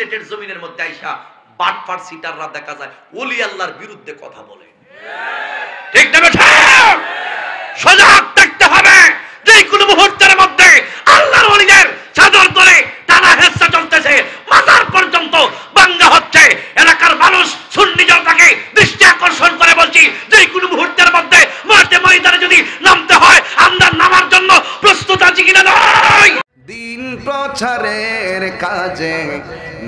সিলেটের জমিনের মধ্যে আইসা বাটপার সিটাররা দেখা যায় ওলি আল্লাহর বিরুদ্ধে কথা বলে। ঠিক না বেঠা? সজাগ থাকতে হবে। যে কোনো মুহূর্তের মধ্যে আল্লাহর ওলিদের চাদর ধরে টানা হেঁচড়া চলতেছে, মাজার পর্যন্ত ভাঙা হচ্ছে। এলাকার মানুষ সুন্নি জনতাকে দৃষ্টি আকর্ষণ করে বলছি, যে কোনো মুহূর্তের মধ্যে মাঠে ময়দানে যদি নামতে হয় আমরা নামার জন্য প্রস্তুত আছি কিনা নয়। দিন প্রচারের কাজে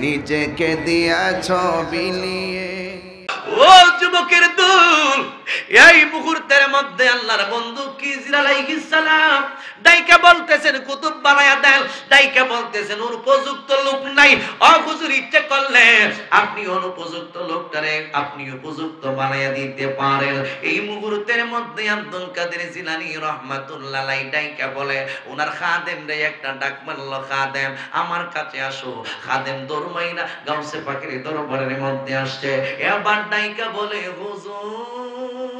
নিজেকে দিয়েছ বিলিয়ে। ও যুবকের দল, এই মুহূর্তের মধ্যে আল্লাহর বন্ধু খিজির আলাইহিস সালাম ডাইকা বলতেছেন কুতুব বানায়া দেন, ডাইকা বলতেছেন উপযুক্ত লোক নাই। ও হুজুর, ইচ্ছে করলে আপনি অনুপযুক্ত লোকটারে আপনি উপযুক্ত বানায়া দিতে পারেন। এই মুহূর্তের মধ্যে আব্দুল কাদের জিলানী রাহমাতুল্লাহ আলাইহি ডাইকা বলে ওনার খাদেম রে একটা ডাক মারল, খাদেম আমার কাছে আসো। খাদেম দরমাইনা গাউসে পাকের দরবারের মধ্যে আসছে। এবার ডাইকা বলে হুজুর,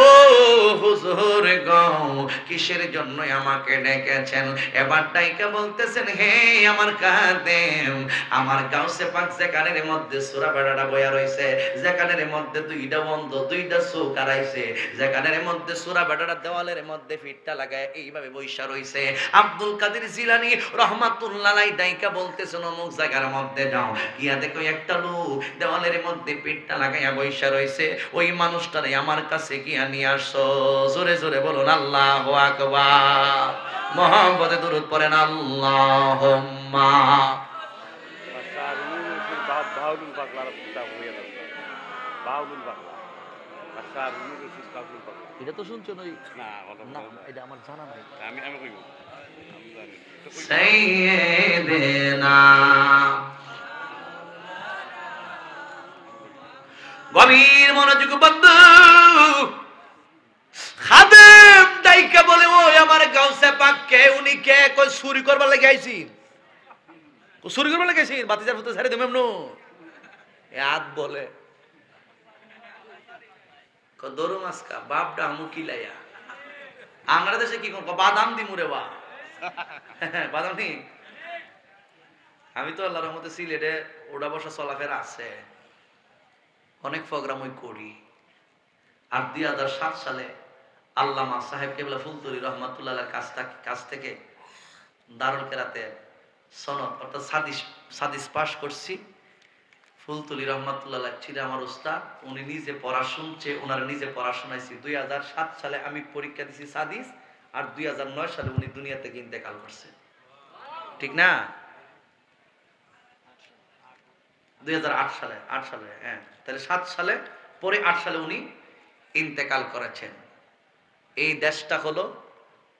ও হুজুর গো, কিসের জন্য আমাকে ডেকেছেন? এবার ডাইকা বলতেছেন, হে আমার খাদেম, আমার গাউসে পাক যেখানের মধ্যে সূরা বেড়াটা বয়া রইছে, যেখানের মধ্যে দুইটা বন্ধ দুইটা চোখ আড়াইছে, যেখানের মধ্যে সূরা বেড়াটা দেওয়ালের মধ্যে ফিটটা লাগায় এইভাবে বইসা রইছে। আব্দুল কাদের জিলানী রাহমাতুল্লাহ আলাইহি ডাইকা বলতেছেন অমুক জায়গার মধ্যে যাও, গিয়া দেখো একটা লোক দেওয়ালের মধ্যে পিঠটা লাগাইয়া বইসা রইছে। ওই মানুষটারে আমার কাছে গিয়া নিয়ে আসো। জোরে জোরে বলুন আল্লাহু আকবার। মুহাম্মদে দুরূদ পড়েন আল্লাহুম্মা। এটা তো শুনছো নই? না, এটা আমার জানা নাই। আমি কইব সাইয়্যিদিনা। গভীর মনোযোগ বন্ধু, খাদেম ডাইকা বলে ওই আমার গাউসে পাক কে? উনি কে? কই চুরি করবার লাগি আইছিন? চুরি করবার লাগি আইছিন? বাতিজার ফুতে ছাড়ে দেব এমনো হাত বলে দরু মাসকা বাপডা মুকিলাইয়া। আমরা দেশে কি করব? বাদাম দিমুরে বা বাদাম নি। আমি তো আল্লাহর রহমতে সিলেটে ওড়া বসা চলাফেরা আছে, অনেক প্রোগ্রাম ওই করি। আর 2007 সালে আল্লামা সাহেব কেবলা ফুলতলি রহমাতুল্লাহ কাছ থেকে দারুল কেরাতে সনদ অর্থাৎ সাদিস পাশ করছি। ফুলতলি রহমাতুল্লাহ ছিল আমার উস্তাদ, উনি নিজে পড়া শুনছে, ওনারা নিজে পড়া শোনাইছি। 2007 সালে আমি পরীক্ষা দিছি সাদিস, আর 2009 সালে উনি দুনিয়া থেকে ইন্তেকাল করছে। ঠিক না? 2008 সালে, 8 সালে, হ্যাঁ, তাহলে 7 সালে পরে 8 সালে উনি ইন্তেকাল করেছেন। এই দেশটা হলো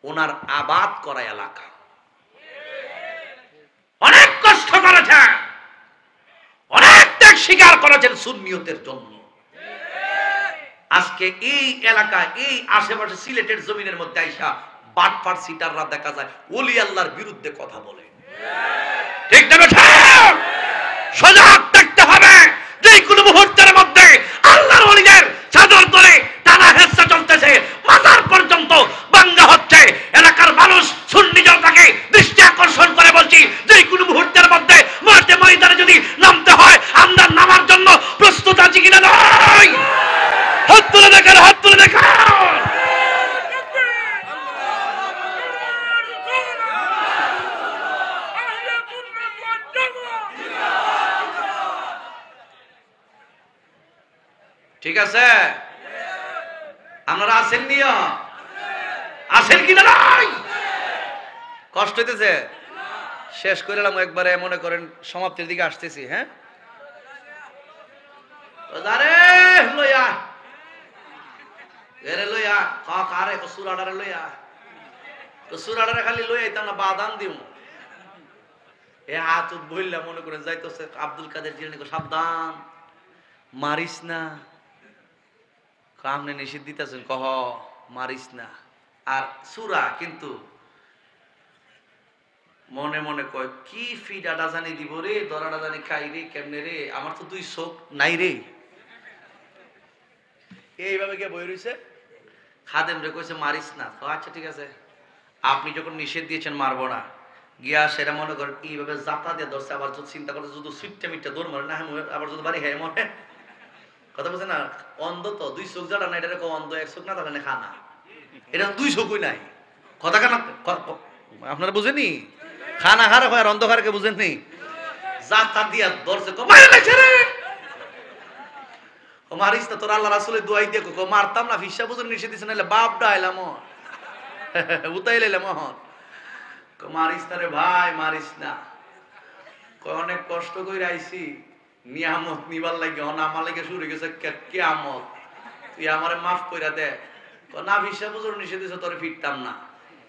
ওনার আবাদ করা এলাকা। অনেক কষ্ট করেছেন, অনেক ত্যাগ স্বীকার করেছেন সুন্নিয়তের জন্য। আজকে এই এলাকা, এই আশেপাশে সিলেটের জমিনের মধ্যে আইসা বাটপার সিটাররা দেখা যায় ওলি আল্লাহর বিরুদ্ধে কথা বলে। ঠিক না বেঠা? সজাগ থাকতে হবে। যে কোনো মুহূর্তের মধ্যে আল্লাহর ওলিদের চাদর ধরে টানা হেঁচড়া চলতেছে, মাজার পর্যন্ত ভাঙা হচ্ছে। এলাকার মানুষ সুন্নি জনতাকে দৃষ্টি আকর্ষণ করে বলছি, যে কোনো মুহূর্তের মধ্যে মাঠে ময়দানে যদি নামতে হয় আমরা নামার জন্য প্রস্তুত আছি কিনা নয়। হাত তুলে দেখান, হাত তুলে দেখান। ঠিক আছে? আপনারা আছেন নিয়া? আছেন কিনা নাই? কষ্ট হইতেছে? শেষ করে এলাম একবারে, মনে করেন সমাপ্তির দিকে আসতেছি। হ্যাঁ, লইয়া এরে লইয়া কারে কসুরাডারে লইয়া, কসুরাডারে খালি লইয়া আইতাম না, বাদাম দিও এ হাত বইলা মনে করেন যাইতেছে। আব্দুল কাদের জিলানী সাবধান, মারিস না। আপনি নিষেধ দিতেছেন, কহ মারিস না। আর সুরা কিন্তু মনে মনে কয় কি ফিডাটা জানি দিব রে, দরাটা জানি খাই রে, কেমনে রে, আমার তো 2 চোখ নাই রে। এইভাবে কে বই রইছে। খাদেম রে কইছে মারিস না। তো আচ্ছা ঠিক আছে, আপনি যখন নিষেধ দিয়েছেন মারবো না, গিয়া সেটা মনে করেন এইভাবে জাপা দিয়ে ধরছে, আবার যদি চিন্তা করছে যদি সুইটটা মিটটা দৌড় মারে না, আবার যদি বাড়ি হ্যাঁ মরে, কথা বলছে না, অন্ধ তো দুই চোখ যারা না, এটা অন্ধ, এক চোখ না তাহলে খানা, এটা দুই চোখই নাই, কথা কেন আপনারা বুঝেনি? খানা খারে হয় আর অন্ধকারকে বুঝেননি? জাতা দিয়া ধরছে, মারে লাগছে রে, মারিস না, তোর আল্লাহ রাসূলের দোয়াই দিয়ে মারতাম না, ফিসা বুঝুন নিষেধ দিছে, নাহলে বাপ ডাইলাম উতাই লাইলাম হন, মারিস না রে ভাই, মারিস না, অনেক কষ্ট করে আইছি নিয়ামত নিবার লাগে, আমার লাগে শুরু গেছে কিয়ামত, তুই আমারে মাফ কইরা দে, না ফিসা বুঝুন নিষেধ দিছে, তোরে ফিরতাম না,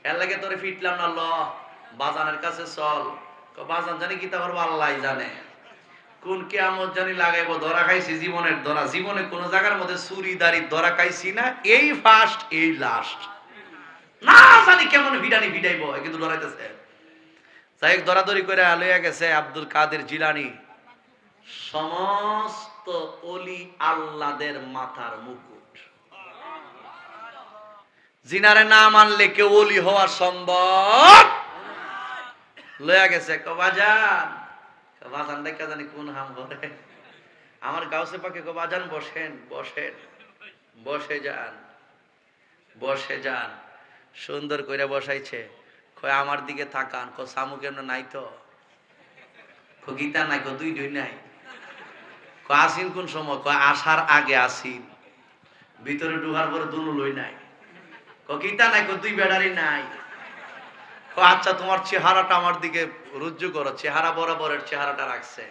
এর লাগে তোরে ফিরলাম না, ল বাজানের কাছে চল, বাজান জানি কি তা করবো আল্লাহ জানে, কোন কিয়ামত জানি লাগাইব, ধরা খাইছি জীবনের ধরা, জীবনে কোন জায়গার মধ্যে চুরি দাড়ি ধরা খাইছি না, এই ফার্স্ট এই লাস্ট, না জানি কেমন ভিডানি ভিডাইব, কিন্তু ধরাইতেছে। যাই দরাদরি করে লইয়া গেছে আব্দুল কাদের জিলানী, সমস্ত অলি আল্লাদের মাথার মুকুট, জিনারে না মানলে কেউ অলি হওয়া সম্ভব, লইয়া গেছে বাজান, বাজান দেখা জানি কোন হাম করে, আমার গাউসে পাকে বাজান বসেন বসেন, বসে যান বসে যান, সুন্দর করে বসাইছে, কয় আমার দিকে তাকান, ক সামু কেন নাই তো, গীতা নাই, দুই দুই নাই, আসিন কোন সময়, কয় আসার আগে আসিন, ভিতরে ঢুকার পরে দুনু লই নাই, গীতা নাই, দুই বেড়ারি নাই, আচ্ছা তোমার চেহারাটা আমার দিকে রুজু করো, চেহারা বরাবরের চেহারাটা রাখছে,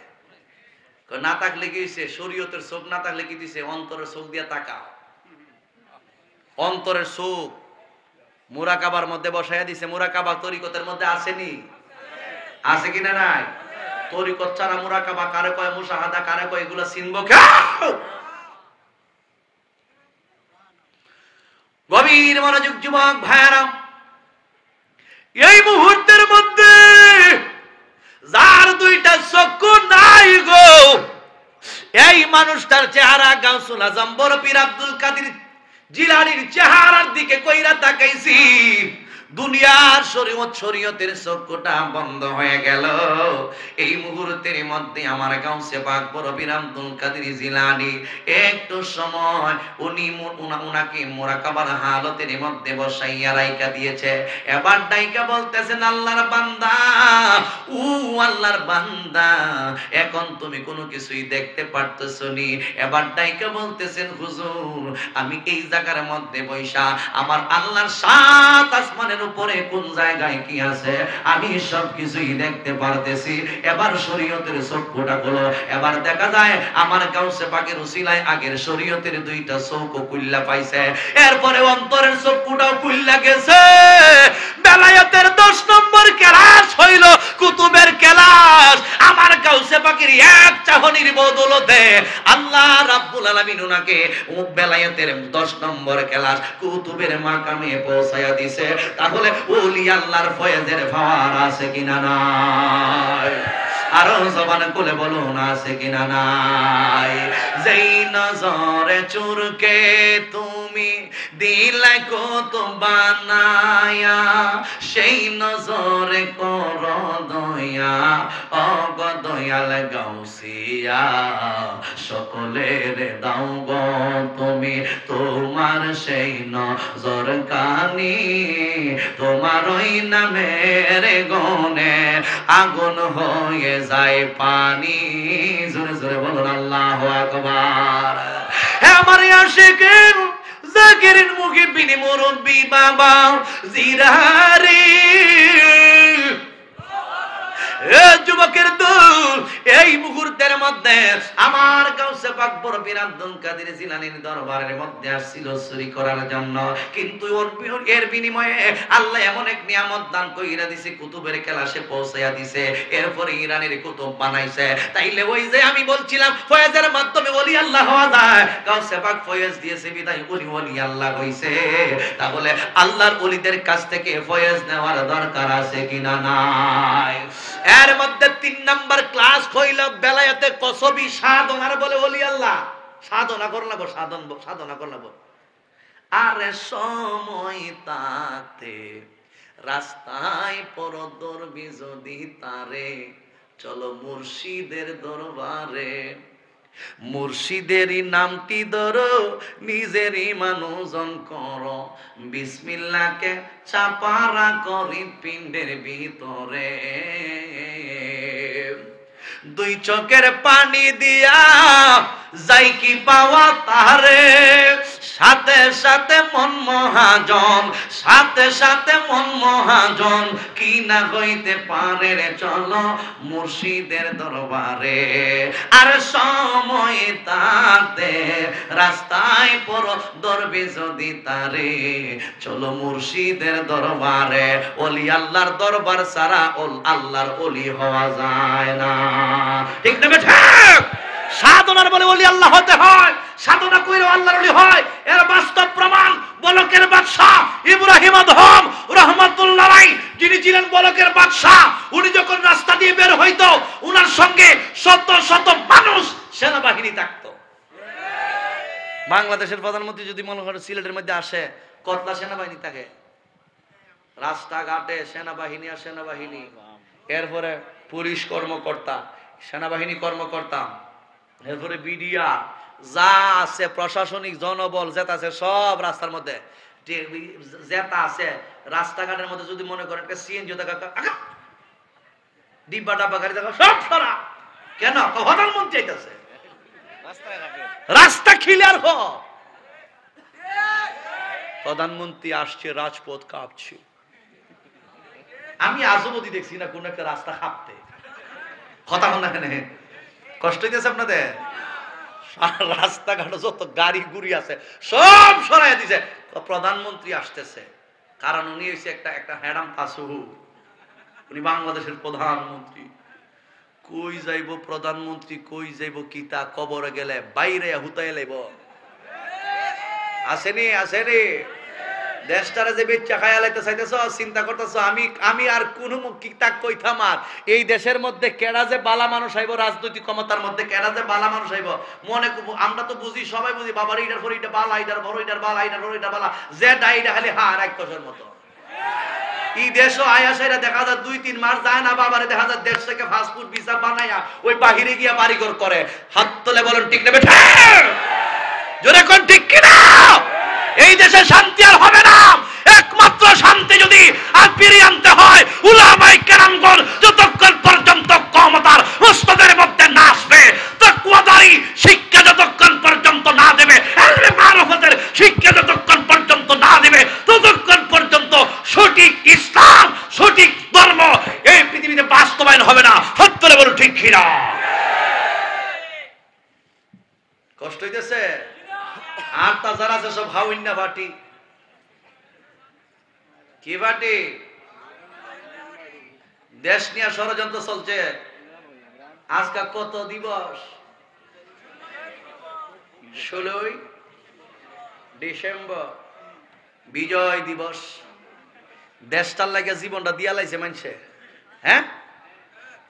না তাকলে কি হইছে, শরীয়তের চোখ না তাকলে কি দিছে, অন্তরের চোখ দিয়ে তাকাও, অন্তরের চোখ মুরাকাবার মধ্যে বসাইয়া দিছে, মুরাকাবা তরিকতের মধ্যে আসেনি, আছে কিনা নাই, তরিকত ছাড়া মুরাকাবা কারে কয়, মুশাহাদা কারে কয়, এগুলা চিনবো কেউ? গভীর মনোযোগ যুবক ভাইরা, এই মুহূর্তের মধ্যে যার দুইটা চক্ষু নাই গো, এই মানুষটার চেহারা গাউসুল আজম বড় পীর আব্দুল কাদের জিলানীর চেহারার দিকে কইরা তাকাইছি, দুনিয়ার শরীয়তের চক্ষুটা বন্ধ হয়ে গেল, এই মুহূর্তের মধ্যে আমার গাউসে পাক বড় পীর আব্দুল কাদের জিলানী একটু সময় উনাকে মুরাকাবার হালতের মধ্যে বসাইয়া রাইখা দিয়েছে, এবার ডাইকা বলতেছেন আল্লাহর বান্দা, ও আল্লাহর বান্দা, এখন তুমি কোনো কিছুই দেখতে পারতেছো নি, এবার ডাইকা বলতেছেন হুজুর, আমি এই জায়গার মধ্যে বৈশা আমার আল্লাহর সাত আসমানের উপরে কোন জায়গায় কি আছে আমি সব কিছুই দেখতে পারতেছি, এবার শরীয়তের চক্ষুটা খোলো, এবার দেখা যায় আমার গাউসে পাকের উসিলায় আগের শরীয়তের দুইটা চৌকো কুল্লা পাইছে, এরপরে অন্তরের চক্ষুটাও কুল্লা গেছে, বেলায়েতের 10 নম্বর ক্লাস হইল কুতুবের ক্লাস, আমার গাউসে পাকের এক চাহনির বদৌলতে আল্লাহ রাব্বুল আলামিন উনাকে বেলায়েতের 10 নম্বর ক্লাস কুতুবের মাকামে পৌঁছায়া দিছে, তাহলে ওলি আল্লাহর ফয়েজের ফাওয়ার আছে কিনা নাই, আরো জবান খুলে বলুন আছে কিনা নাই, যেই নজরে চুরকে তুমি দিলে কত বানায়া, সেই নজরে কর দয়া, অগ দয়াল গাউসিয়া, সকলের দাও গো তুমি তোমার সেই নজর কানি, তোমার ওই নামের গনে আগুন হয়ে যায় পানি, জোরে জোরে বলুন আল্লাহু আকবার। হে আমার আশিকিন জাকিরিন মুহিব্বিন মুরব্বি বাবা জিরারি, যুবকের দল, এই মুহূর্তের মধ্যে আমার গাউসে পাক বড় পীর আব্দুল কাদের জিলানীর দরবারের মধ্যে আসছিল চুরি করার জন্য, কিন্তু এর বিনিময়ে আল্লাহ এমন এক নিয়ামত দান কইরা দিছে, কুতুবের ক্লাসে পৌঁছায়া দিছে, এরপরে ইরানের কুতুব বানাইছে, তাইলে ওই যে আমি বলছিলাম ফয়েজের মাধ্যমে ওলি আল্লাহ হওয়া যায়, গাউসে পাক ফয়েজ দিয়েছে বিদায় ওলি আল্লাহ হইছে, তাহলে আল্লাহর ওলিদের কাছ থেকে ফয়েজ নেওয়ার দরকার আছে কিনা নাই, এর মধ্যে 3 নাম্বার ক্লাস হইল বেলায়েতে কসবি সাধনার বলে ওলি আল্লাহ, সাধনা করলাম, সাধনা করলাম, আরে সময় তাতে রাস্তায় পরদর্বী যদি তারে, চলো মুর্শিদের দরবারে। মুর্শিদেরই নামটি ধরো, নিজেরই মানুষজন করো, বিসমিল্লাহকে চাপারা করি পিণ্ডের ভিতরে। দুই চোখের পানি দিয়া যাই কি পাওয়া তারে, সাথে সাথে মন মহাজন, সাথে সাথে মন মহাজন, কি না হইতে পারে রে, চলো মুর্শিদের দরবারে। আর সময় তাতে রাস্তায় পড়ো দরবে যদি তারে, চলো মুর্শিদের দরবারে। ওলি আল্লাহর দরবার ছাড়া আল্লাহর ওলি হওয়া যায় না, ঠিক না বেঠা? সাধনার বলে ওলি আল্লাহ হতে হয়, সাধনা কইরে আল্লাহর ওলি হয়। এর বাস্তব প্রমাণ বলকের বাদশা ইব্রাহিম আদম রাহমাতুল্লাহ আলাইহি, যিনি ছিলেন বলকের বাদশা। উনি যখন রাস্তা দিয়ে বের হইতো, উনার সঙ্গে শত শত মানুষ সেনাবাহিনী থাকতো। বাংলাদেশের প্রধানমন্ত্রী যদি মনে করে সিলেটের মধ্যে আসে, কতটা সেনাবাহিনী থাকে? রাস্তাঘাটে সেনাবাহিনী আর সেনাবাহিনী, এরপরে পুলিশ কর্মকর্তা, সেনাবাহিনী কর্মকর্তা, এরপরে বিডিআ, যা আছে প্রশাসনিক জনবল যেটা আছে সব রাস্তার মধ্যে যেটা আছে। রাস্তাঘাটের মধ্যে যদি মনে করেন সিএনজি ডিব্বা ডাব্বা গাড়ি দেখা সব সরা, কেন? প্রধানমন্ত্রী আইতাছে, রাস্তা ক্লিয়ার হ। প্রধানমন্ত্রী আসছে, রাজপথ কাঁপছে। আমি আজও অবধি দেখছি না কোন একটা রাস্তা কাঁপতে। কথা বল না, কেন কষ্ট হইতেছে আপনাদের? রাস্তাঘাটে যত গাড়ি গুড়ি আছে সব সরাই দিছে, প্রধানমন্ত্রী আসতেছে। কারণ উনি হচ্ছে একটা হ্যাডাম পাসুহু, উনি বাংলাদেশের প্রধানমন্ত্রী। কই যাইব প্রধানমন্ত্রী, কই যাইব কিতা, কবরে গেলে বাইরে হুতাই লাইব। আসেনি আসেনি দেশটারে যে বেচ্চা খায়া লাইতে চাইতেছ, চিন্তা করতেছ আমি আর কোন কিতা কইতাম। আর এই দেশের মধ্যে কেডা যে বালা মানুষ আইব, রাজনৈতিক ক্ষমতার মধ্যে কেডা যে বালা মানুষ আইব, মনে আমরা তো বুঝি, সবাই বুঝি, বাবার এইটার পর এইটা বালা, এইটার বড় এইটার বালা, এইটার বড় এইটা বালা, যে ডাইটা খালি হার এক কষের মতো। এই দেশও আয়াসেরা দেখা যায় 2-3 মাস যায় না, বাবারে দেখা যায় দেশ থেকে ফাস্টফুড ভিসা বানায়া ওই বাহিরে গিয়া বাড়িঘর করে। হাত তোলে বলেন ঠিক না বেঠা? জোরে কোন ঠিক কিনা? এই দেশে শান্তি আর হবে না। একমাত্র শান্তি যদি আর ফিরিয়ে আনতে হয়, উলামায়ে কেরামগণ যতক্ষণ পর্যন্ত ক্ষমতার মস্তদের মধ্যে না আসবে, তাকওয়াদারি শিক্ষা যতক্ষণ পর্যন্ত না দেবে, ইলমে মারফতের শিক্ষা যতক্ষণ পর্যন্ত না দেবে, ততক্ষণ পর্যন্ত সঠিক ইসলাম, সঠিক ধর্ম এই পৃথিবীতে বাস্তবায়ন হবে না। সত্যি বলো ঠিক কিনা? কষ্ট হইতেছে? আর তা যারা আছে সব হাউইন্না বাটি। কি বাটি? দেশ নিয়ে ষড়যন্ত্র চলছে। আজকে কত দিবস? 16ই ডিসেম্বর, বিজয় দিবস। দেশটার লাগে জীবনটা দিয়া লাইছে মানুষে। হ্যাঁ,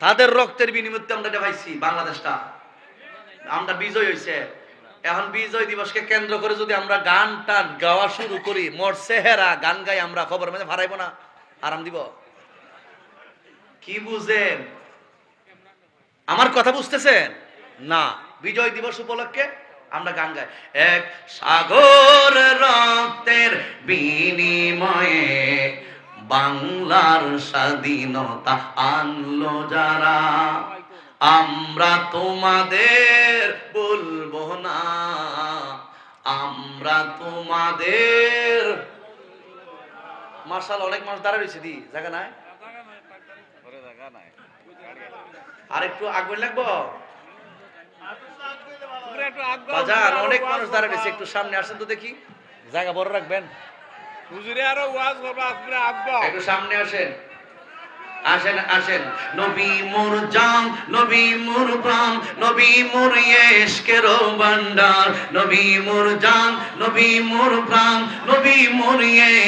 তাদের রক্তের বিনিময়ে আমরা এটা পাইছি বাংলাদেশটা, আমরা বিজয় হয়েছে। এখন বিজয় দিবসকে কেন্দ্র করে যদি আমরা গান টান গাওয়া শুরু করি, মোর চেহারা গান গাই আমরা, খবর মানে হারাইবো না? আরাম দিব? কি বুঝেন? আমার কথা বুঝতেছেন না? বিজয় দিবস উপলক্ষে আমরা গান গাই। এক সাগর রক্তের বিনিময়ে বাংলার স্বাধীনতা আনলো যারা, আমরা তোমাদের বলবো না, আমরা তোমাদের। মাশাআল্লাহ, অনেক মানুষ দাঁড়া রয়েছে। দি জায়গা নাই? আর একটু আগুন লাগবো বাজার, অনেক মানুষ দাঁড়া রয়েছে। একটু সামনে আসেন তো দেখি, জায়গা বড় রাখবেন। একটু সামনে আসেন। আসেন আসেন, নবী মোর জান, নবী মোর প্রাণ, নবী মোর ইশকের ভান্ডার, নবী মোর জান, নবী মোর প্রাণ, নবী মোর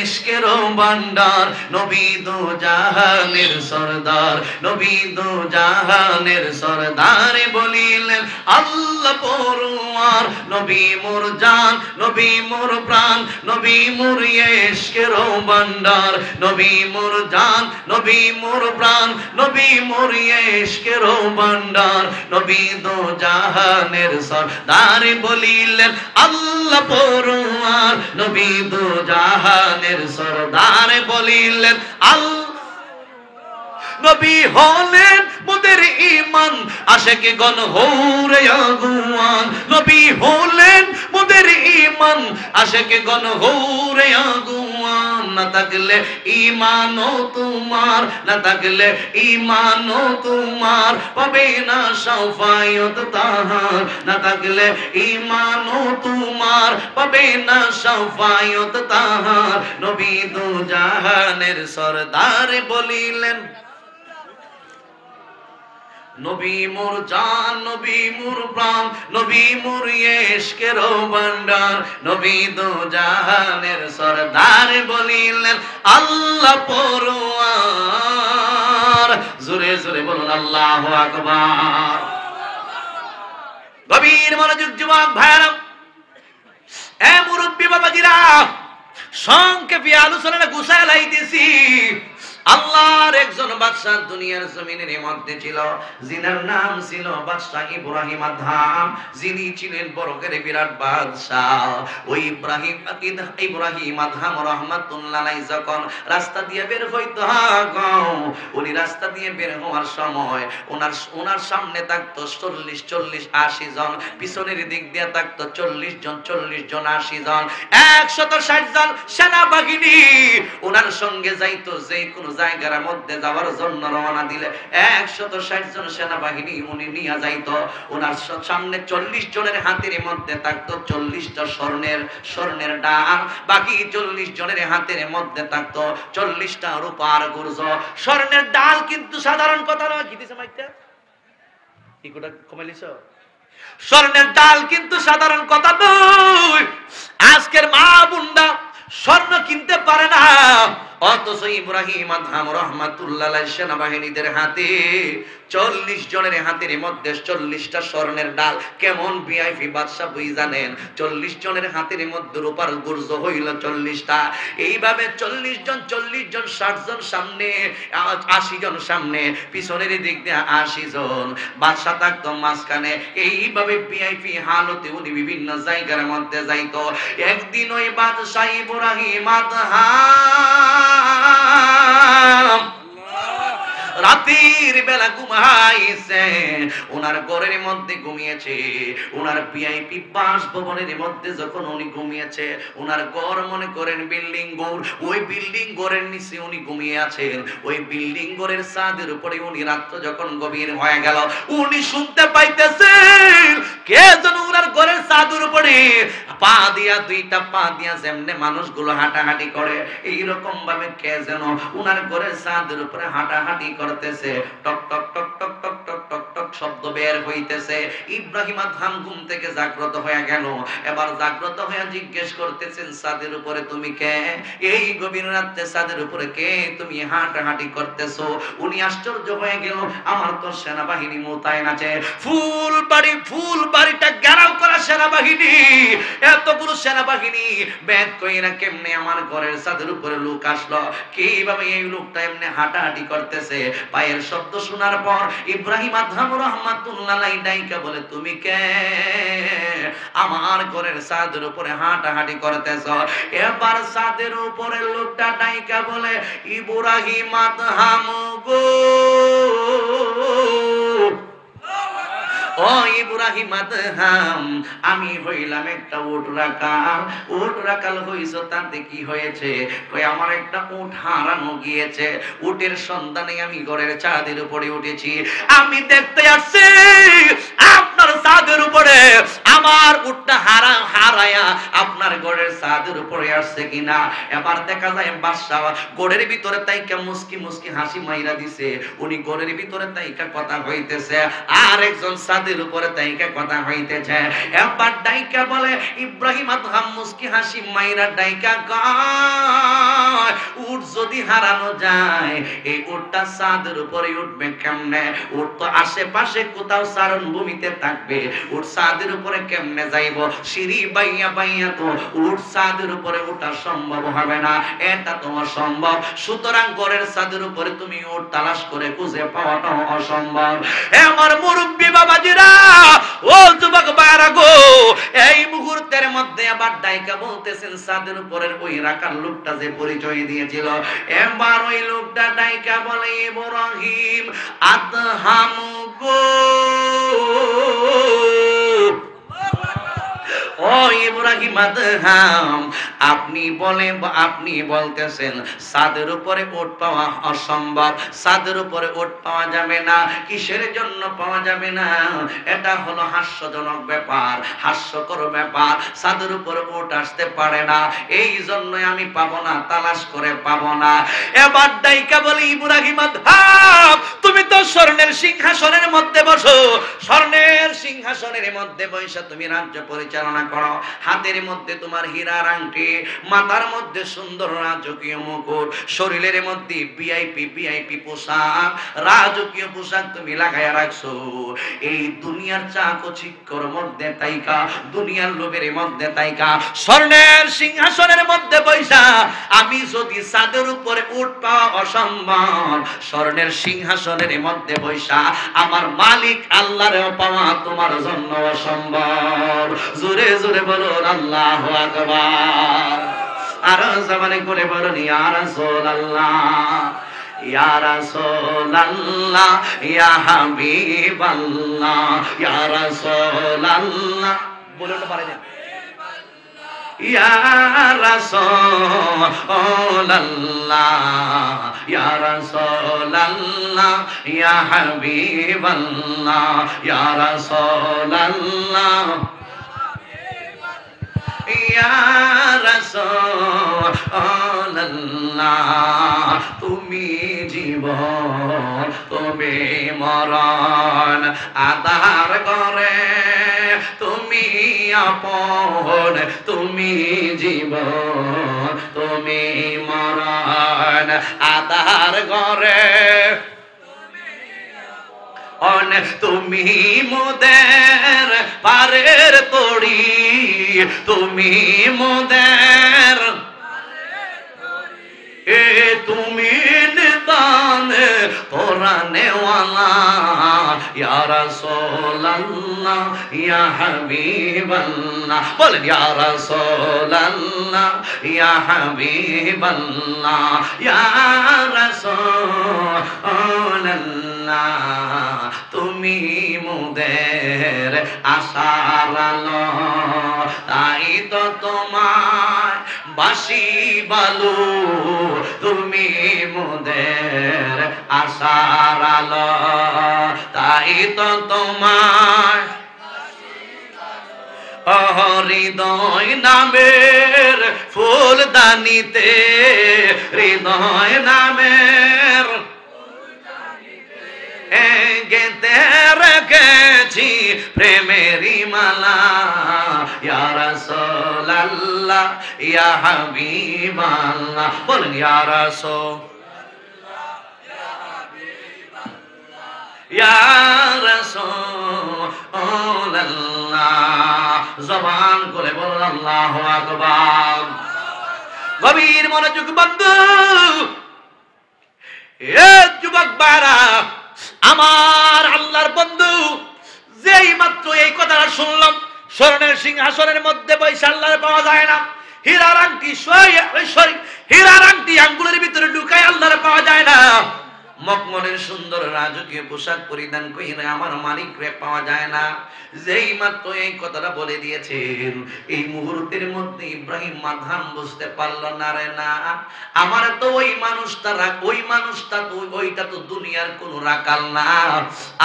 ইশকের ভান্ডার, নবী দো জাহানের সরদার, নবী দো জাহানের সরদার বলিলেন আল্লাহ পরওয়ার, নবী মোর জান, নবী মোর প্রাণ, নবী মোর ইশকের ভান্ডার, নবী মোর জান, নবী মোর প্রাণ, নবী মোর ইশকের ভান্ডার, নবী দো জাহানের সরদার বলিলেন আল্লাহ পরওয়ার, নবী দো জাহানের সরদার বলিলেন আল্লাহ। নবী হলেন মোদের ঈমান আশিক গণ হৌরে আগুয়ান, নবী হলেন মোদের ঈমান আশিক গণ হৌরে আগুয়ান, না থাকলে ঈমানও তোমার, না থাকলে ঈমানও তোমার পাবে না শাফায়াত তাহার, না থাকলে ঈমানও তোমার পাবে না শাফায়াত তাহার, নবী দো জাহানের সরদার বলিলেন নবী মোর জান, নবী মোর প্রাণ, নবী মোর ইশকের ভান্ডার, নবী দো জাহানের সরদার বলিলেন আল্লাহ পরওয়ার। জোরে জোরে বলুন আল্লাহু আকবার। গভীর মনোযোগ যুবক ভাইরা, এ মুরব্বী বাবাজিরা, সংক্ষেপে আলোচনাটা গুছায় লাইতেছি। আল্লাহর একজন বাদশা দুনিয়ার জমিনের মধ্যে ছিল, যিনার নাম ছিল বাদশা ইব্রাহিম আদহাম, যিনি ছিলেন বড়কের বিরাট বাদশাহ। ওই ইব্রাহিম আদহাম রহমাতুল্লাহ আলাইহি যখন রাস্তা দিয়ে বের হইতো, উনি রাস্তা দিয়ে বের হওয়ার সময় ওনার সামনে থাকতো 40 জন, পিছনের দিক দিয়ে থাকতো 40 জন 80 জন, 160 জন সেনাবাহিনী ওনার সঙ্গে যাইতো। যে কোনো জায়গার মধ্যে যাওয়ার জন্য রওনা দিলে 160 জন সেনাবাহিনী উনি নিয়ে যাইতো। ওনার সামনে 40 জনের হাতের মধ্যে থাকতো 40টা স্বর্ণের ডাল, বাকি 40 জনের হাতের মধ্যে থাকতো 40টা রূপার গুর্জ। স্বর্ণের ডাল কিন্তু সাধারণ কথা নয়। কি দিছে মাইকটা? কি কোটা কমাইলিছ? স্বর্ণের ডাল কিন্তু সাধারণ কথা নয়। আজকের মা বোনরা স্বর্ণ কিনতে পারে না, অথচ ইব্রাহিম আদহাম রহমাতুল্লাহ আলাইহি সেনাবাহিনীদের হাতে 40 জনের হাতের মধ্যে 40টা স্বর্ণের ডাল। কেমন ভিআইপি বাদশা বই জানেন? 40 জনের হাতের মধ্যে রূপার গুর্জ হইল 40টা। এইভাবে 40 জন 60 জন সামনে, 80 জন সামনে, পিছনের দিক দিয়ে 80 জন, বাদশা থাকতো মাঝখানে। এইভাবে ভিআইপি হালতে উনি বিভিন্ন জায়গার মধ্যে যাইতো। একদিন ওই বাদশা ইব্রাহিম আদহাম রাতের বেলা ঘুমাইছে, ওনার ঘরের মধ্যে ঘুমিয়েছে। ওনার ভিআইপি বাসভবনের মধ্যে যখন উনি ঘুমিয়েছে, ওনার ঘর মনে করেন বিল্ডিং ঘর, ওই বিল্ডিং ঘরের নিচে উনি ঘুমিয়ে আছেন। ওই বিল্ডিং ঘরের ছাদের উপরে উনি রাত্র যখন গভীর হয়ে গেল, উনি শুনতে পাইতেছেন কে যেন ওনার ঘরের ছাদের উপরে পা দিয়া, দুইটা পা দিয়া যেমনে মানুষগুলো হাঁটাহাঁটি করে, এইরকম ভাবে কে যেন ওনার ঘরের ছাদের উপরে হাঁটাহাঁটি করতেছে। টক টক টক টক টক টক টক টক শব্দ বের হইতেছে। ইব্রাহিম আদহাম ঘুম থেকে জাগ্রত হয়ে গেল। এবার জাগ্রত হয়ে জিজ্ঞেস করতেছেন, ছাদের উপরে তুমি কে? এই গভীর রাতে ছাদের উপরে কে তুমি হাঁটাহাঁটি করতেছো? উনি আশ্চর্য হয়ে গেল, আমার তো সেনাবাহিনী মোতায়েন আছে। ফুল বাড়িটা ঘেরাও করা সেনাবাহিনী, এতগুলো সেনাবাহিনী ব্যাগ কইরা কেমনে আমার ঘরের ছাদের উপরে লোক আসলো? কিভাবে এই লোকটা এমনি হাঁটাহাঁটি করতেছে? পায়ের শব্দ শোনার পর ইব্রাহিম আদহাম রহমাতুল্লাহ আলাইহি ডাইকা বলে, তুমি কে? আমার ঘরের ছাদের উপরে হাঁটাহাঁটি করতেছ? এবার ছাদের উপরে লোকটা ডাইকা বলে, ইব্রাহিম আদহাম গো, ও ইব্রাহিম আদহাম, আমি হইলাম একটা উট রাখাল হইছো, তাতে কি হয়েছে? কই আমার একটা উট হারানো গিয়েছে, উটের সন্ধানে আমি ঘরের ছাদের উপরে উঠেছি। আমি দেখতে আসছি আপনার ছাদের উপরে আমার উটটা হারায়া আপনার গড়ের ছাদের উপরে আসছে কিনা। এবার দেখা যায় বাদশা গড়ের ভিতরে তাইকা মুস্কি মুস্কি হাসি মাইরা দিছে, উনি গড়ের ভিতরে তাইকা কথা হইতেছে, আর একজন ছাদের উপরে তাইকা কথা হইতেছে। এবার ডাইকা বলে ইব্রাহিম আদহাম মুস্কি হাসি মাইরা ডাইকা কয় উট যদি হারানো যায় এই উটটা ছাদের উপরে উঠবে কেমনে? উট তো আশেপাশে কোথাও চারণ ভূমিতে থাকবে, উট ছাদের উপরে কেমনে যাইব? সিঁড়ি বাইয়া বাইয়া তো উট ছাদের উপরে ওঠা সম্ভব হবে না, এটা তোমার সম্ভব। সুতরাং ঘরের ছাদের উপরে তুমি উট তালাশ করে খুঁজে পাওয়াটাও অসম্ভব। আমার মুরব্বী বাবাজিরা, ও যুবক ভাইরা গো, এই মুহূর্তের মধ্যে আবার ডাইকা বলতেছেন ছাদের উপরের ওই রাখার লোকটা যে পরিচয় দিয়েছিল, এবার ওই লোকটা ডাইকা বলে ইব্রাহিম আদহাম গো, ও ইব্রাহিম আদহাম, আপনি বলতেছেন ছাদের উপরে উট পাওয়া অসম্ভব, ছাদের উপরে উট পাওয়া যাবে না। কিসের জন্য পাওয়া যাবে না? এটা হলো হাস্যজনক ব্যাপার, হাস্যকর ব্যাপার। ছাদের উপরে উট আসতে পারে না, এই জন্যই আমি পাবো না, তালাশ করে পাবো না। এবার ডাইকা বলি ইব্রাহিম আদহাম, তুমি তো স্বর্ণের সিংহাসনের মধ্যে বসো, স্বর্ণের সিংহাসনের মধ্যে বসে তুমি রাজ্য পরিচালনা করো, হাতের মধ্যে তোমার হীরার আংটি, মাথার মধ্যে সুন্দর রাজকীয় মুকুট, শরীরের মধ্যে ভিআইপি পোশাক, রাজকীয় পোশাক তুমি লাগাইয়া রাখছো। এই দুনিয়ার চাকচিক্যর মধ্যে তাইকা, দুনিয়ার লোভের মধ্যে তাইকা স্বর্ণের সিংহাসনের মধ্যে বৈশা আমি যদি ছাদের উপরে উট পাওয়া অসম্ভব, স্বর্ণের সিংহাসনের মধ্যে বৈশা আমার মালিক আল্লাহর পাওয়া তোমার জন্য অসম্ভব। জোরে জোরে বলুন আল্লাহু আকবার। আর জবানে করে বলুন ইয়া রাসূলুল্লাহ, ইয়া রাসূলুল্লাহ, ইয়া হাবিবাল্লাহ, ইয়া রাসূলুল্লাহ, বলুন তো পারে না, ইয়া রাসূলুল্লাহ, ইয়া রাসূলুল্লাহ, ইয়া হাবিবাল্লাহ, ইয়া রাসূলুল্লাহ, ইয়া রাসূলুল্লাহ, তুমি জীবন তুমি মরণ, আধার ঘরে তুমি আপন, তুমি জীবন তুমি মরণ, আধার ঘরে তুমি মোদের পারের তরি, তুমি মোদের তুমি নিদান পরানেওয়ালা, ইয়া রাসূলুল্লাহ, ইয়া হাবিবাল্লাহ, বলেন ইয়া রাসূলুল্লাহ, ইয়া হাবিবাল্লাহ, ইয়া রাসূলুল্লাহ, তুমি মোদের আশার আলো, তাই তো তোমায় বাসি বালু, তুমি মোদের আশার আলো, তাই তো তোমায় হৃদয় নামের ফুলদানিতে, হৃদয় নামের গেতে রেখেছি প্রেমেরি মালা, ইয়া রাসূলুল্লাহ, ইয়া হাবিবাল্লাহ, বলেন ইয়া রাসূলুল্লাহ, ইয়া রাসূলুল্লাহ, জবান করে বলুন আল্লাহু আকবার। গভীর মনোযোগ বন্ধু, এ যুবক ভাইরা, আমার আল্লাহর বন্ধু যেই মাত্র এই কথাটা শুনলাম, স্বর্ণের সিংহাসনের মধ্যে বসে আল্লাহর পাওয়া যায় না, হীরার আংটি হীরার আংটি আঙ্গুলের ভিতরে ঢুকায় আল্লাহর পাওয়া যায় না, মখমলের সুন্দর রাজকীয় পোশাক পরিধান কইরা আমার মালিক রে পাওয়া যায় না। যেই মাত্র এই কথাটা বলে দিয়েছেন, এই মুহূর্তের মধ্যে ইব্রাহিম মাধাম বুঝতে পারলো না রে না, আমার তো ওই মানুষটা তো ওইটা তো দুনিয়ার কোন রাকাল না,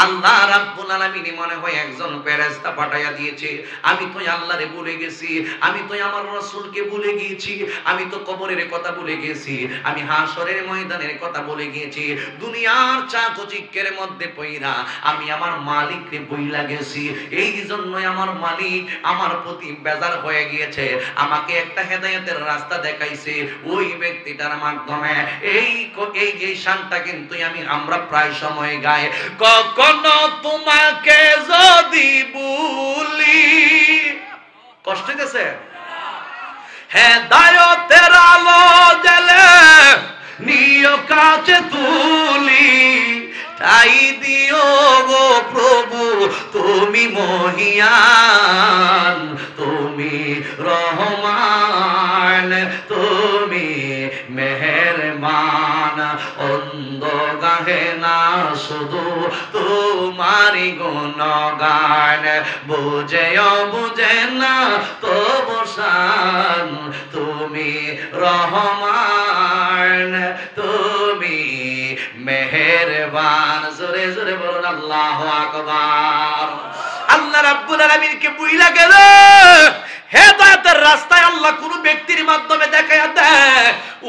আল্লাহ রাব্বুল আলামিন মনে হয় একজন ফেরেশতা পাঠাইয়া দিয়েছে। আমি তো আল্লাহরে ভুলে গেছি, আমি তো আমার রাসূলকে ভুলে গিয়েছি, আমি তো কবরের কথা ভুলে গেছি, আমি হাসরের ময়দানের কথা ভুলে গিয়েছি, দুনিয়ার চাকচিক্যের মধ্যে পইরা আমি আমার মালিককে ভুইলা গেছি। এই জন্যই আমার মালিক আমার প্রতি বেজার হয়ে গিয়েছে, আমাকে একটা হেদায়েতের রাস্তা দেখাইছে। ওই ব্যক্তিটার মাধ্যমে এই শানটা কিন্তু আমরা প্রায় সময় গাই, কখনো তোমাকে যদি ভুলি। কষ্ট হইতেছে? হেদায়েতের আলো জ্বলে নিয় কাছে তুলি, তাই দিও গো প্রভু তুমি মহিয়ান, তুমি রহমান, তুমি মেহেরবান, অন্ধ গাহে না শুধু তোমারি গুণগান, বুঝেও বুঝে না তবু শান, তুমি রহমান, তুমি মেহেরবান। জোরে জোরে বলুন আল্লাহু আকবার। আল্লাহ রাব্বুল আলামিনকে বুইলা গেল হেদায়েতের রাস্তায় আল্লাহ কোন ব্যক্তির মাধ্যমে দেখায়া দেয়।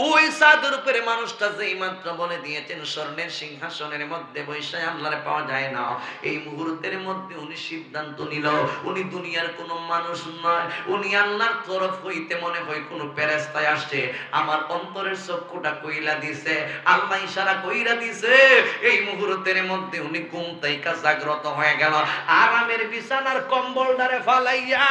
ওই সাদের উপরে মানুষটা যেই মাত্র বলে দিয়েছেন স্বর্ণের সিংহাসনের মধ্যে বসে আল্লাহরে পাওয়া যায় না, এই মুহূর্তের মধ্যে উনি সিদ্ধান্ত নিল উনি দুনিয়ার কোনো মানুষ নয়, উনি আল্লাহর তরফ হইতে মনে হয় কোনো ফেরেশতা আসছে। আমার অন্তরের চক্ষুটা কইলা দিছে, আল্লাহ ইশারা কইরা দিছে। এই মুহূর্তের মধ্যে উনি ঘুম থেকে জাগ্রত হয়ে গেল, আরামের বিছানার কম্বলটারে ফালাইয়া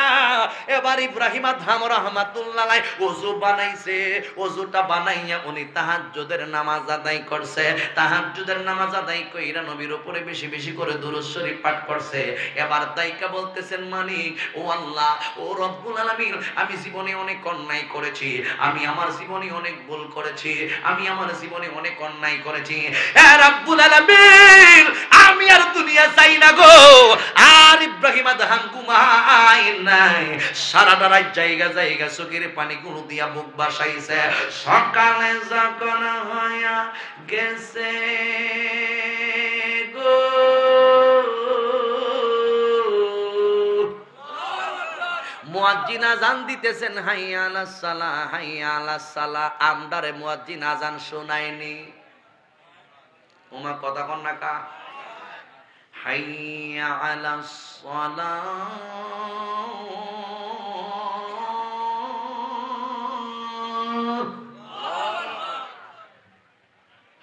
এবার ইব্রাহিম আদহাম রাহমাতুল্লাহ আলাইহি ওযু বানাইছে। ওযুটা বানাইয়া উনি তাহাজ্জুদের নামাজ আদায় করছে। তাহাজ্জুদের নামাজ আদায় কইরা নবীর উপরে বেশি বেশি করে দুরূদ শরীফ পাঠ করছে। এবার তাইকা বলতেছেন মালিক, ও আল্লাহ, ও রব্বুল আলামিন, আমি জীবনে অনেক অন্যায় করেছি, আমি আমার জীবনে অনেক ভুল করেছি, আমি আমার জীবনে অনেক অন্যায় করেছি। হে রব্বুল আলামিন, আমি আর দুনিয়া চাই না গো। আর ইব্রাহিম আদহাম ঘুমায় নাই, সারাটা রাত জায়গা জায়গা চোখের পানি গুলো দিয়া বুক বাসাইছে। সকালে যখন হইয়া গেছে গো, মুয়াজ্জিন আযান দিতেছেন, হাইয়া আলাস সালাহ, হাইয়া আলাস সালাহ। আমদারে মুয়াজ্জিন আযান শোনায়নি। ওমা কথা কন না কা, হাইয়া আলাস সালাহ,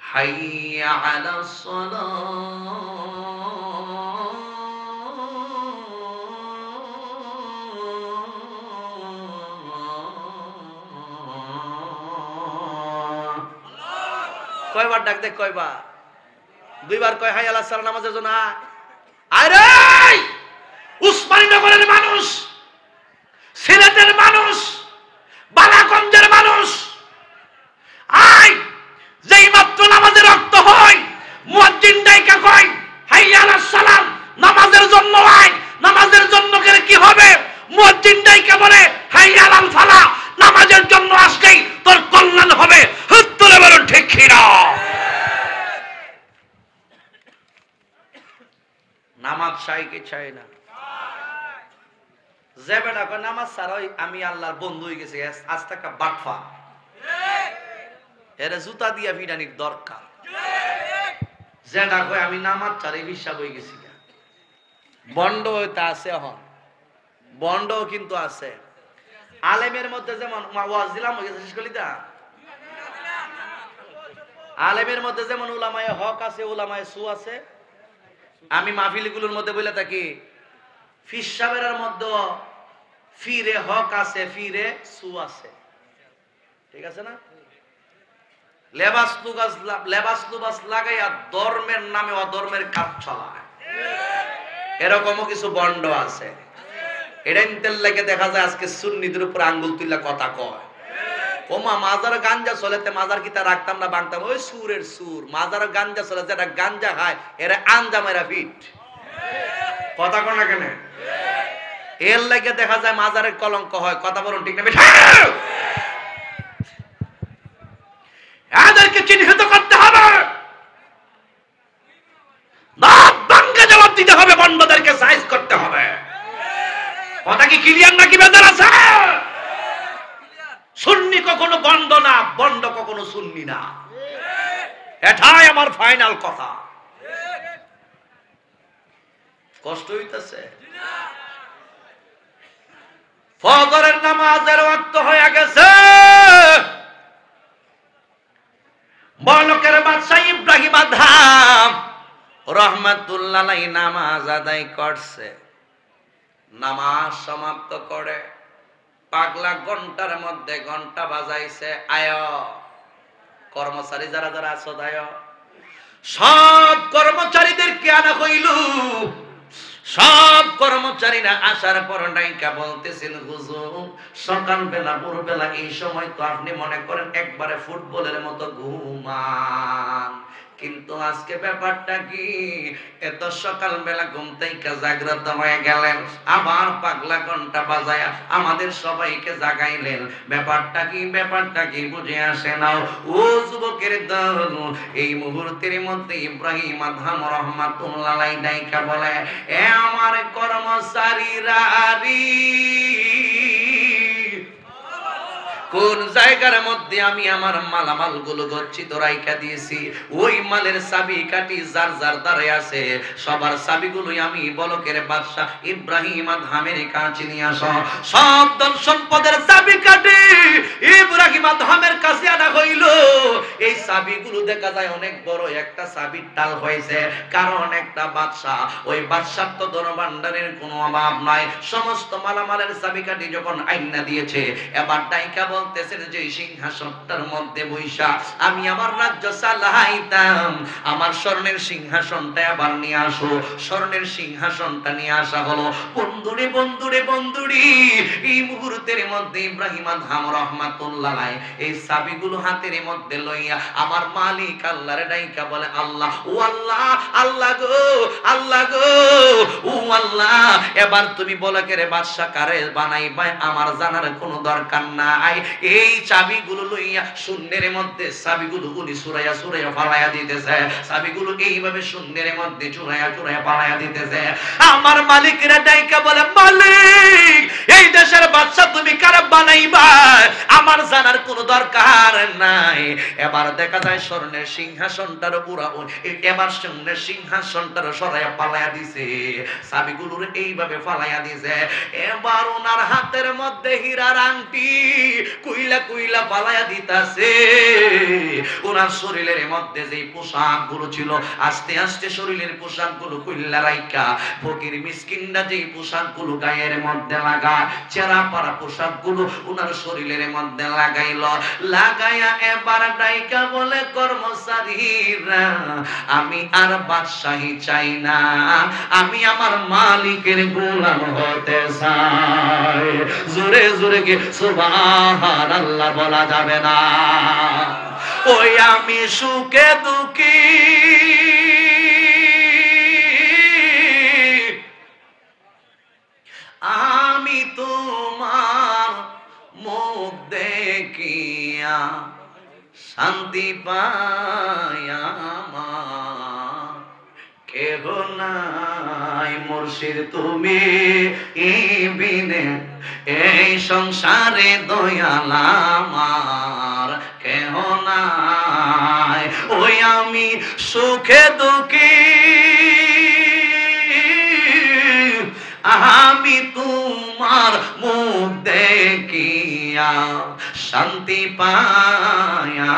হাইয়া আলাস সালাহ। কয়বার ডাক দেখ, কয়বার? দুইবার কয় হাই আলাস সালাহ নামাজের জন্য। আরে উসমানীনগরের মানুষ, সিলেটের মানুষ, বালাগঞ্জের মানুষ, আয় যেই মাত্র নামাজের রক্ত হয় মুয়াজ্জিন ডাইকা কয় হাই আলাস সালাহ, নামাজের জন্য আয়। নামাজের জন্য গেলে কি হবে? মুয়াজ্জিন ডাইকা বলে হাই আলাল ফালাহ, নামাজের জন্য আসলেই তোর কল্যাণ হবে। হুত্তরে বলুন ঠিক কিনা? নামাজ চাই কি চাই না? যে বেটা কয় নামাজ ছাড়াই আমি আল্লাহর বন্ধু হয়ে গেছি, আজ থেকে বাটফা, এর জুতা দিয়া ভিড়ানির দরকার। যেটা কয় আমি নামাজ ছাড়াই বিশ্বাস হয়ে গেছি, বন্ড হইতে আছে, এখন বন্ডও কিন্তু আছে। আলেমের মধ্যে যেমন ওয়াজ দিলাম হয়ে গেছে, শেষ করলি তা? আলেমের মধ্যে যেমন উলামায়ে হক আছে, উলামায়ে সু আছে। আমি মাহফিলগুলোর মধ্যে বলে থাকি, ফির সাহেবের মধ্যে ফিরে হক আছে, ফিরে সু আছে, ঠিক আছে না? লেবাস লুবাস লাগাইয়া ধর্মের নামে অধর্মের কাজ চলায়, এরকমও কিছু বন্ড আছে। এটা ইন্তেল লাগে দেখা যায় আজকে সুন্নিদের উপর আঙ্গুল তুইলা কথা কয়। ওমা মাজার গাঞ্জা চলেতে মাজার কিতা রাখতাম না বাংতাম ওই সুরের সুর মাজার গাঞ্জা চলে যেটা গাঞ্জা খায় এরা আঞ্জামেরা ফিট কথা কোন না কেন এর লাগে দেখা যায় মাজারের কলঙ্ক হয় কথা বলুন ঠিক না এদেরকে চিহ্নিত করতে হবে দাঁত ভাঙে জবাব দিতে হবে বন্ধদেরকে সাইজ করতে হবে কথা কি ক্লিয়ার নাকি বেজার আছে সুন্নি কখনো বন্ধ না বন্ধ কখনো সুন্নি না এটাই আমার ফাইনাল কথা কষ্ট হইতেছে ফজরের নামাজের ওয়াক্ত হয়ে গেছে বলকের বাদশা ইব্রাহিম আদম রহমাতুল্লাহ আলাইহি নামাজ আদায় করছে নামাজ সমাপ্ত করে পাগলা ঘন্টার মধ্যে ঘন্টা বাজাইছে আয় কর্মচারী যারা যারা আছো দায় সব কর্মচারীদেরকে আনা হইল সব কর্মচারীরা আসার পর নাইকা বলতেছেন হুজুর সকাল বেলা ভোরবেলা এই সময় তো আপনি মনে করেন একবারে ফুটবলের মতো ঘুমান কিন্তু আজকে ব্যাপারটা কি এত সকাল বেলা ঘুম থেকে জাগ্রত হয়ে গেলেন আবার পাগলা ঘন্টা বাজায়া আমাদের সবাইকে জাগাইলেন ব্যাপারটা কি বুঝে আসে নাও ও যুবকের দল এই মুহূর্তের মধ্যে ইব্রাহিম আদম রাহমাতুল্লাহ আলাইহি ডাইকা বলে এ আমার কর্মচারীরা কোন জায়গার মধ্যে আমি আমার মালামাল গুলো গচ্ছিত রাইখা দিয়েছি ওই মালের চাবি কাটি যার যার দ্বারে আছে সবার চাবিগুলোই আমি বলকের বাদশা ইব্রাহিম আদমের কাছে নিয়ে আসো সব ধন সম্পদের চাবি কাটি ইব্রাহিম আদমের কাছে আনা হইল এই চাবিগুলো দেখা যায় অনেক বড় একটা চাবির ডাল হয়েছে কারণ একটা বাদশা ওই বাদশার তো ধনভাণ্ডারের কোনো অভাব নাই সমস্ত মালামালের চাবি কাটি যখন আইনা দিয়েছে এবার ডাইকা বলতেছেন যে সিংহাসনটার মধ্যে বৈশা আমি আমার রাজ্য চালাইতাম আমার স্বর্ণের সিংহাসনটা আবার নিয়ে আসো স্বর্ণের সিংহাসনটা নিয়ে আসা হলো বন্ধুরে এই মুহূর্তের মধ্যে ইব্রাহিম আদম রাহমাতুল্লাহ আলাইহি এই চাবিগুলো হাতের মধ্যে লইয়া আমার মালিক আল্লাহর ডাইকা বলে আল্লাহ ও আল্লাহ গো ও আল্লাহ এবার তুমি বলকের বাদশা কারে বানাইবা আমার জানার কোনো দরকার নাই এই চাবিগুলো লইয়া শূন্যের মধ্যে চাবিগুলো উনি সুরাইয়া ফালাইয়া দিতেছে চাবিগুলো এইভাবে শূন্যের মধ্যে চুরাইয়া ফালাইয়া দিতেছে আমার মালিকরা ডাইকা বলে মালিক এই দেশের বাদশা তুমি কারে বানাইবা আমার জানার কোনো দরকার নাই এবার দেখা যায় স্বর্ণের সিংহাসনটার পুরা এবার স্বর্ণের সিংহাসনটার সরাইয়া ফালাইয়া দিছে চাবিগুলোর এইভাবে ফালাইয়া দিছে এবার ওনার হাতের মধ্যে হীরার আংটি কুইলা পালায়া দিতাছে ওনার শরীরের মধ্যে যে পোশাক গুলো ছিল আস্তে আস্তে শরীরের পোশাক গুলো কুইলা রাইকা ফকির মিসকিনরা যে পোশাক গুলো গায়ের মধ্যে লাগা চেরা পারা পোশাক গুলো ওনার শরীরের মধ্যে লাগাইয়া এবার ডাইকা বলে কর্মচারীরা আমি আর বাদশাহী চাই না আমি আমার মালিকের গোলাম হতে চাই জোরে জোরে কে সুবহানাল্লাহ বলা যাবে না ওই আমি সুখে দুঃখী আমি তোমার মুখ দেখিয়া শান্তি পায়া কেহ নাই মুর্শিদ তুমি বিনে এই সংসারে দয়াল আমার কেহ নাই ওই আমি সুখে দুঃখী আমি তোমার মুখ দেখিয়া শান্তি পায়া